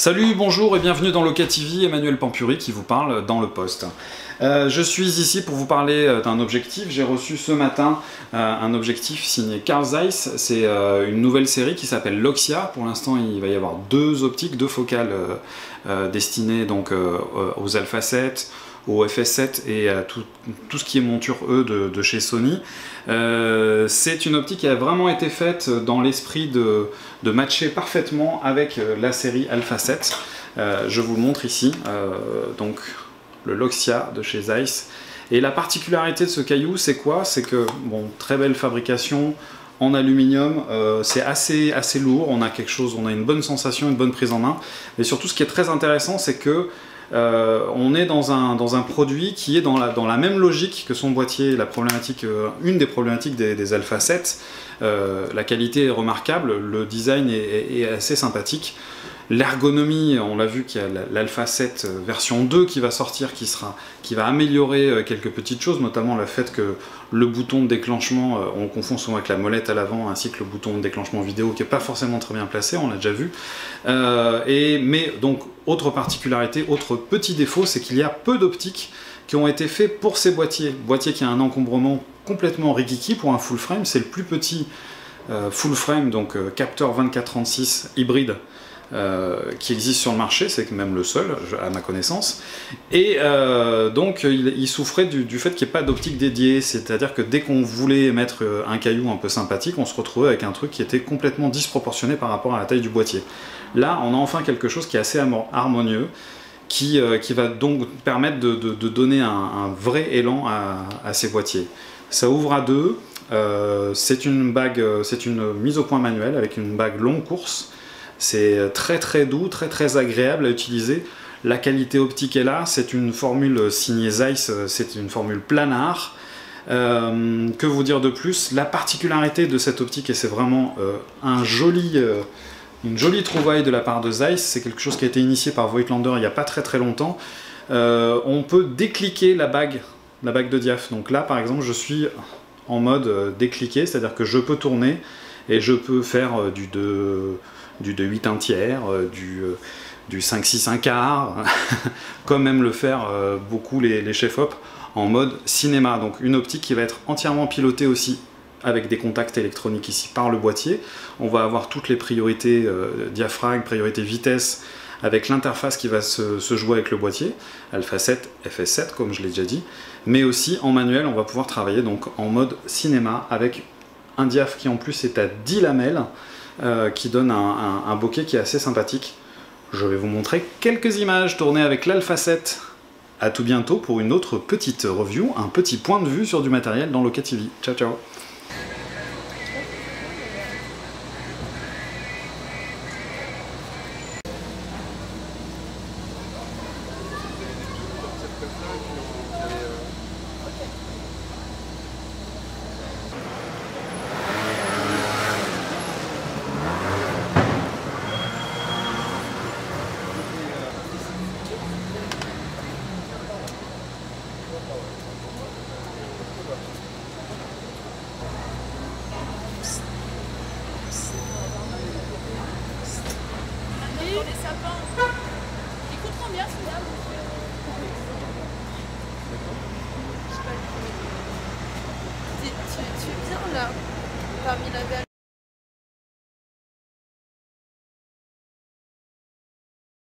Salut, bonjour et bienvenue dans Loka TV, Emmanuel Pampuri qui vous parle dans le poste. Je suis ici pour vous parler d'un objectif. J'ai reçu ce matin un objectif signé Carl Zeiss. C'est une nouvelle série qui s'appelle l'Oxia. Pour l'instant, il va y avoir deux optiques, deux focales destinées donc aux Alpha 7, au FS7 et à tout ce qui est monture E de chez Sony. C'est une optique qui a vraiment été faite dans l'esprit de matcher parfaitement avec la série Alpha 7. Je vous le montre ici, donc le L'Oxia de chez Zeiss. Et la particularité de ce caillou, c'est quoi? C'est que, bon, très belle fabrication en aluminium, c'est assez lourd, on a quelque chose, on a une bonne sensation, une bonne prise en main. Mais surtout, ce qui est très intéressant, c'est que on est dans un produit qui est dans la même logique que son boîtier. La problématique, une des problématiques des Alpha 7, la qualité est remarquable, le design est assez sympathique. L'ergonomie, on l'a vu qu'il y a l'Alpha 7 version 2 qui va sortir, qui va améliorer quelques petites choses, notamment le fait que le bouton de déclenchement, on confond souvent avec la molette à l'avant, ainsi que le bouton de déclenchement vidéo qui n'est pas forcément très bien placé, on l'a déjà vu. Mais donc, autre particularité, autre petit défaut, c'est qu'il y a peu d'optiques qui ont été faits pour ces boîtiers. Boîtier qui a un encombrement complètement rikiki pour un full frame, c'est le plus petit full frame, donc capteur 24-36 hybride, qui existe sur le marché, c'est même le seul à ma connaissance, et donc il souffrait du fait qu'il n'y ait pas d'optique dédiée, c'est-à-dire que dès qu'on voulait mettre un caillou un peu sympathique, on se retrouvait avec un truc qui était complètement disproportionné par rapport à la taille du boîtier. Là, on a enfin quelque chose qui est assez harmonieux, qui va donc permettre de donner un vrai élan à ces boîtiers. Ça ouvre à deux, c'est une mise au point manuelle avec une bague longue course. C'est très doux, très agréable à utiliser. La qualité optique est là, c'est une formule signée Zeiss, c'est une formule planar. Que vous dire de plus? La particularité de cette optique, et c'est vraiment une jolie trouvaille de la part de Zeiss, c'est quelque chose qui a été initié par Voigtlander il n'y a pas très longtemps. On peut décliquer la bague de diaph. Donc là, par exemple, je suis en mode décliqué, c'est-à-dire que je peux tourner et je peux faire du 2/8 1/3, du 5/6 1/4, comme même le faire beaucoup les chefs-op en mode cinéma. Donc une optique qui va être entièrement pilotée aussi avec des contacts électroniques ici par le boîtier. On va avoir toutes les priorités diaphragme, priorité vitesse, avec l'interface qui va se jouer avec le boîtier, Alpha 7, FS7 comme je l'ai déjà dit, mais aussi en manuel on va pouvoir travailler donc en mode cinéma avec un diaph qui en plus est à 10 lamelles, qui donne un bokeh qui est assez sympathique. Je vais vous montrer quelques images tournées avec l'Alpha 7. A tout bientôt pour une autre petite review, un petit point de vue sur du matériel dans Loka TV. Ciao ciao. Les sapins. Il coûte combien celui-là? Tu es bien là, parmi la galerie.